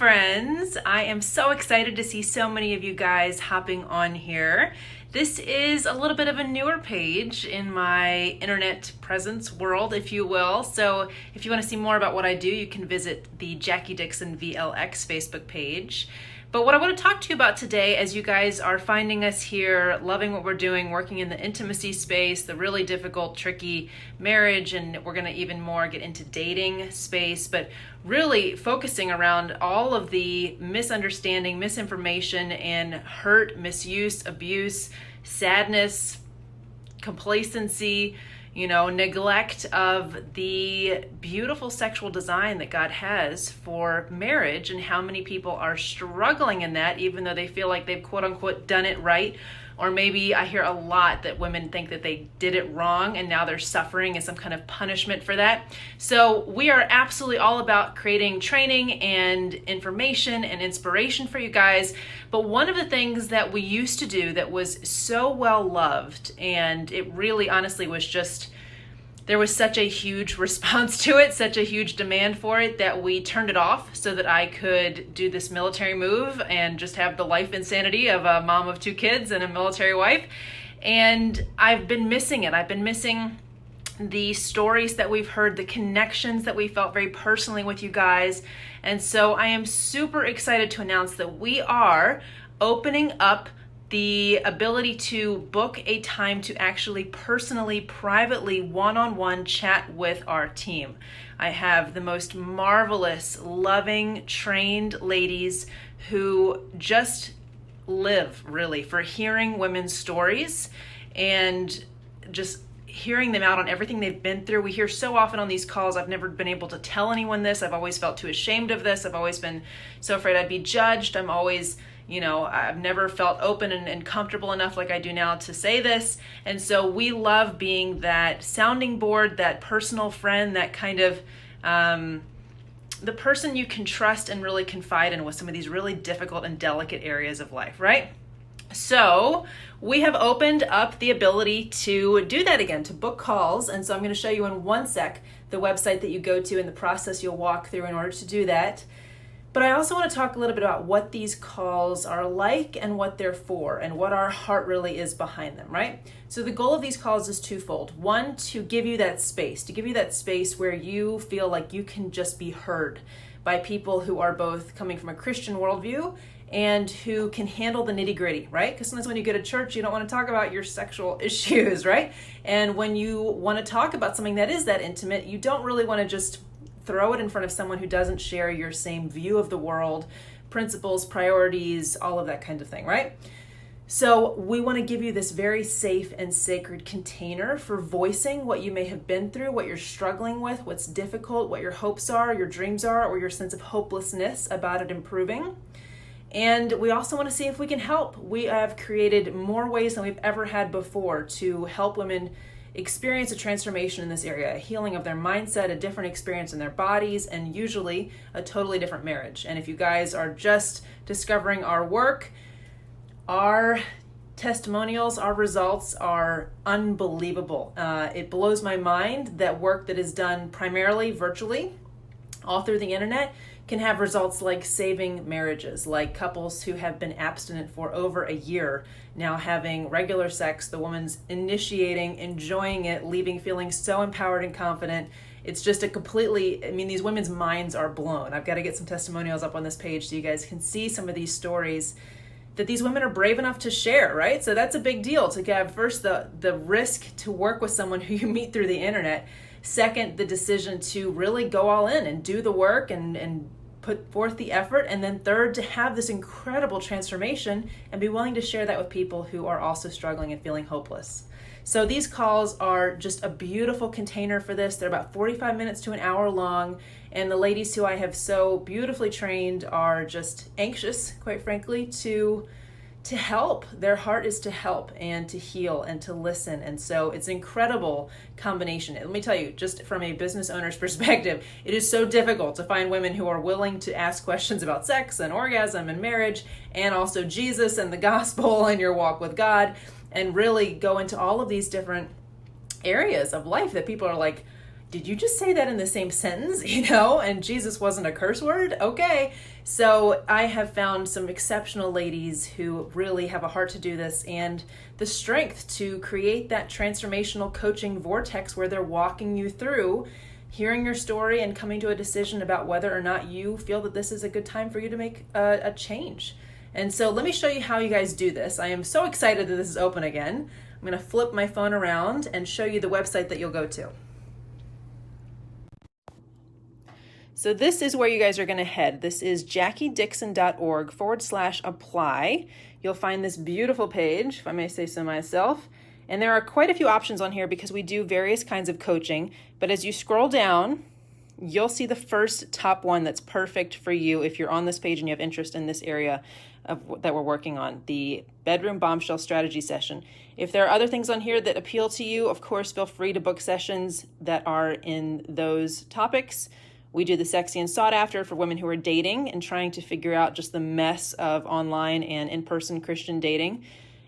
friends. I am so excited to see so many of you guys hopping on here. This is a little bit of a newer page in my internet presence world, if you will. So if you want to see more about what I do, you can visit the Jackie Dixon VLX Facebook page. But what I want to talk to you about today, as you guys are finding us here, loving what we're doing, working in the intimacy space, the really difficult, tricky marriage, and we're going to even more get into dating space, but really focusing around all of the misunderstanding, misinformation, and hurt, misuse, abuse, sadness, complacency, neglect of the beautiful sexual design that God has for marriage, and how many people are struggling in that, even though they feel like they've quote unquote done it right. Or maybe I hear a lot that women think that they did it wrong and now they're suffering as some kind of punishment for that. So we are absolutely all about creating training and information and inspiration for you guys. But one of the things that we used to do that was so well loved, and it really honestly was just, there was such a huge response to it, such a huge demand for it, that we turned it off so that I could do this military move and just have the life insanity of a mom of 2 kids and a military wife. And I've been missing it. I've been missing the stories that we've heard, the connections that we felt very personally with you guys. And so I am super excited to announce that we are opening up the ability to book a time to actually personally, privately, one-on-one chat with our team. I have the most marvelous, loving, trained ladies who just live really for hearing women's stories and just hearing them out on everything they've been through. We hear so often on these calls, I've never been able to tell anyone this. I've always felt too ashamed of this. I've always been so afraid I'd be judged. I'm always I've never felt open and comfortable enough like I do now to say this. And so we love being that sounding board, that personal friend, that kind of the person you can trust and really confide in with some of these really difficult and delicate areas of life, right? So we have opened up the ability to do that again, to book calls. And so I'm going to show you in one sec the website that you go to and the process you'll walk through in order to do that. But I also want to talk a little bit about what these calls are like and what they're for and what our heart really is behind them, right? So the goal of these calls is twofold. One, to give you that space where you feel like you can just be heard by people who are both coming from a Christian worldview and who can handle the nitty-gritty, right? Because sometimes when you go to church, you don't want to talk about your sexual issues, right? And when you want to talk about something that is that intimate, you don't really want to just throw it in front of someone who doesn't share your same view of the world, principles, priorities, all of that kind of thing, right? So we want to give you this very safe and sacred container for voicing what you may have been through, what you're struggling with, what's difficult, what your hopes are, your dreams are, or your sense of hopelessness about it improving. And we also want to see if we can help. We have created more ways than we've ever had before to help women experience a transformation in this area, a healing of their mindset, a different experience in their bodies, and usually a totally different marriage. And if you guys are just discovering our work, our testimonials, our results are unbelievable. It blows my mind that work that is done primarily virtually, all through the internet, can have results like saving marriages, like couples who have been abstinent for over a year now having regular sex, the woman's initiating, enjoying it, leaving feeling so empowered and confident. It's just a completely, these women's minds are blown. I've got to get some testimonials up on this page so you guys can see some of these stories that these women are brave enough to share, right? So that's a big deal, to have first the risk to work with someone who you meet through the internet. Second, the decision to really go all in and do the work and put forth the effort. And then third, to have this incredible transformation and be willing to share that with people who are also struggling and feeling hopeless. So these calls are just a beautiful container for this. They're about 45 minutes to an hour long. And the ladies who I have so beautifully trained are just anxious, quite frankly, to help. Their heart is to help and to heal and to listen. And so it's an incredible combination. Let me tell you, just from a business owner's perspective, it is so difficult to find women who are willing to ask questions about sex and orgasm and marriage, and also Jesus and the gospel and your walk with God, and really go into all of these different areas of life that people are like, did you just say that in the same sentence? And Jesus wasn't a curse word? Okay. So I have found some exceptional ladies who really have a heart to do this and the strength to create that transformational coaching vortex where they're walking you through hearing your story and coming to a decision about whether or not you feel that this is a good time for you to make a change. And so let me show you how you guys do this. I am so excited that this is open again. I'm going to flip my phone around and show you the website that you'll go to. So this is where you guys are going to head. This is jackiedixon.org/apply. You'll find this beautiful page, if I may say so myself. And there are quite a few options on here because we do various kinds of coaching. But as you scroll down, you'll see the first top one that's perfect for you if you're on this page and you have interest in this area that we're working on, the Bedroom Bombshell Strategy Session. If there are other things on here that appeal to you, of course, feel free to book sessions that are in those topics. We do the Sexy and Sought After for women who are dating and trying to figure out just the mess of online and in-person Christian dating.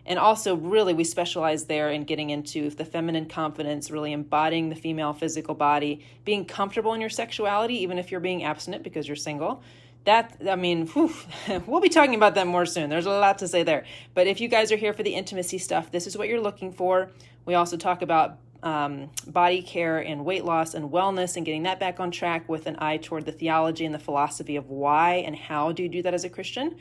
And also, really, we specialize there in getting into the feminine confidence, really embodying the female physical body, being comfortable in your sexuality, even if you're being abstinent because you're single. We'll be talking about that more soon. There's a lot to say there. But if you guys are here for the intimacy stuff, this is what you're looking for. We also talk about body care and weight loss and wellness and getting that back on track with an eye toward the theology and the philosophy of why and how do you do that as a Christian.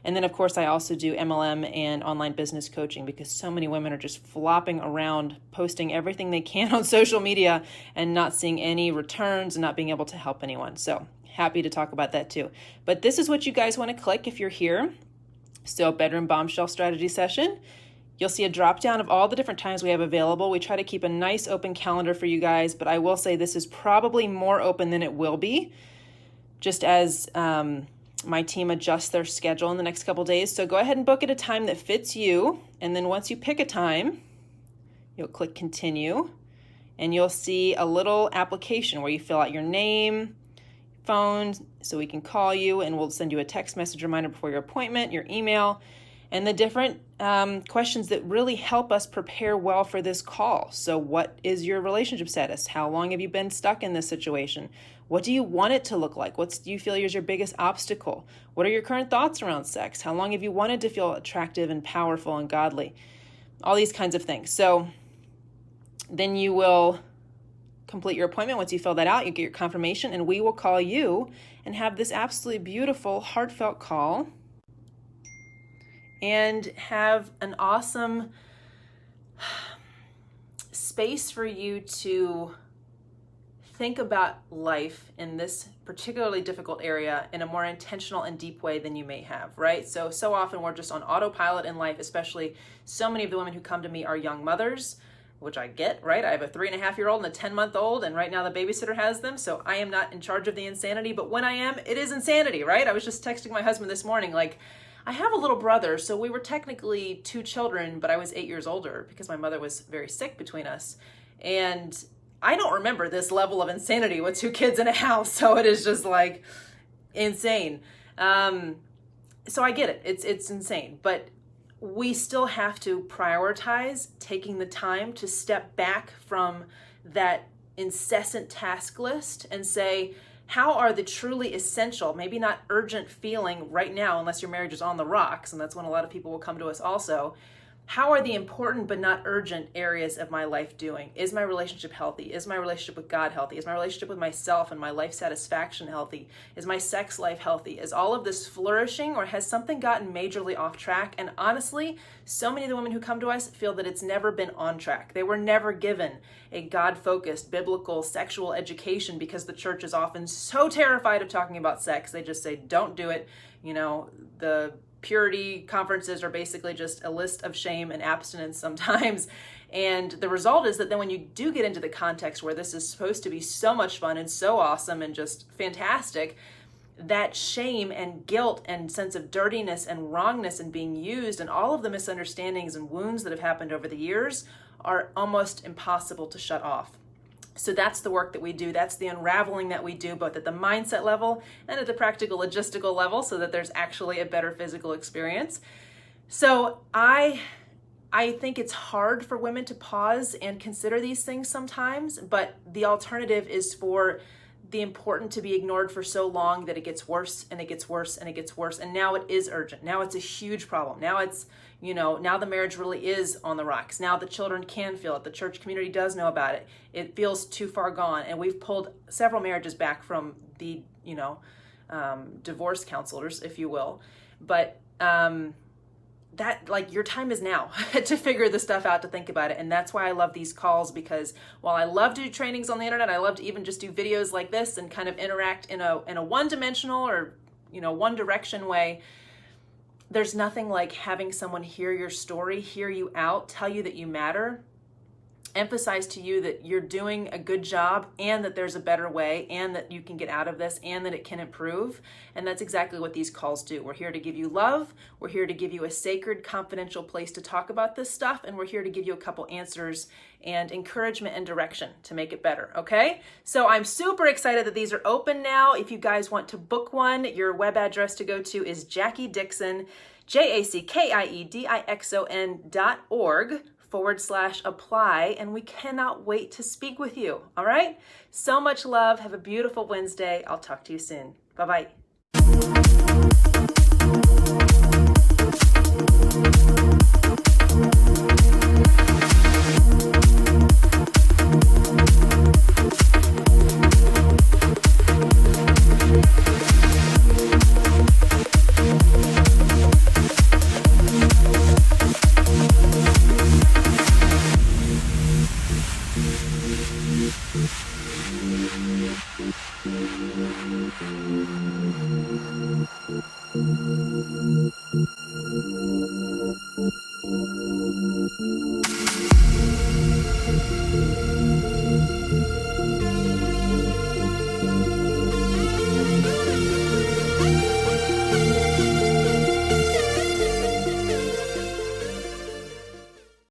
And then, of course, I also do MLM and online business coaching because so many women are just flopping around, posting everything they can on social media and not seeing any returns and not being able to help anyone. So happy to talk about that too. But this is what you guys want to click if you're here. So Bedroom Bombshell Strategy Session. You'll see a drop down of all the different times we have available. We try to keep a nice open calendar for you guys, but I will say this is probably more open than it will be, just as my team adjusts their schedule in the next couple days. So go ahead and book at a time that fits you. And then once you pick a time, you'll click continue and you'll see a little application where you fill out your name, phone, so we can call you and we'll send you a text message reminder before your appointment, your email, and the different questions that really help us prepare well for this call. So what is your relationship status? How long have you been stuck in this situation? What do you want it to look like? What do you feel is your biggest obstacle? What are your current thoughts around sex? How long have you wanted to feel attractive and powerful and godly? All these kinds of things. So then you will complete your appointment. Once you fill that out, you get your confirmation and we will call you and have this absolutely beautiful, heartfelt call and have an awesome space for you to think about life in this particularly difficult area in a more intentional and deep way than you may have, right? So often we're just on autopilot in life, especially so many of the women who come to me are young mothers, which I get, right? I have a 3.5-year-old and a 10-month-old, and right now the babysitter has them, so I am not in charge of the insanity, but when I am, it is insanity, right? I was just texting my husband this morning, like, I have a little brother, so we were technically 2 children, but I was 8 years older because my mother was very sick between us. And I don't remember this level of insanity with 2 kids in a house, so it is just like insane. So I get it, it's insane, but we still have to prioritize taking the time to step back from that incessant task list and say, how are the truly essential, maybe not urgent feeling right now, unless your marriage is on the rocks, and that's when a lot of people will come to us also, how are the important but not urgent areas of my life doing? Is my relationship healthy? Is my relationship with God healthy? Is my relationship with myself and my life satisfaction healthy? Is my sex life healthy? Is all of this flourishing, or has something gotten majorly off track? And honestly, so many of the women who come to us feel that it's never been on track. They were never given a God-focused, biblical, sexual education because the church is often so terrified of talking about sex. They just say, don't do it. The purity conferences are basically just a list of shame and abstinence sometimes. And the result is that then when you do get into the context where this is supposed to be so much fun and so awesome and just fantastic, that shame and guilt and sense of dirtiness and wrongness and being used and all of the misunderstandings and wounds that have happened over the years are almost impossible to shut off. So that's the work that we do. That's the unraveling that we do, both at the mindset level and at the practical logistical level, so that there's actually a better physical experience. So I I think it's hard for women to pause and consider these things sometimes, but the alternative is for the important to be ignored for so long that it gets worse and it gets worse and it gets worse. And now it is urgent. Now it's a huge problem. Now it's, now the marriage really is on the rocks. Now the children can feel it. The church community does know about it. It feels too far gone. And we've pulled several marriages back from the, divorce counselors, if you will. But, that, like, your time is now to figure this stuff out, to think about it. And that's why I love these calls, because while I love to do trainings on the internet, I love to even just do videos like this and kind of interact in a one-dimensional or, one direction way. There's nothing like having someone hear your story, hear you out, tell you that you matter, emphasize to you that you're doing a good job and that there's a better way and that you can get out of this and that it can improve. And that's exactly what these calls do. We're here to give you love. We're here to give you a sacred, confidential place to talk about this stuff. And we're here to give you a couple answers and encouragement and direction to make it better. Okay? So I'm super excited that these are open now. If you guys want to book one, your web address to go to is JackieDixon, JackieDixon.org/apply, and we cannot wait to speak with you. All right? So much love. Have a beautiful Wednesday. I'll talk to you soon. Bye-bye.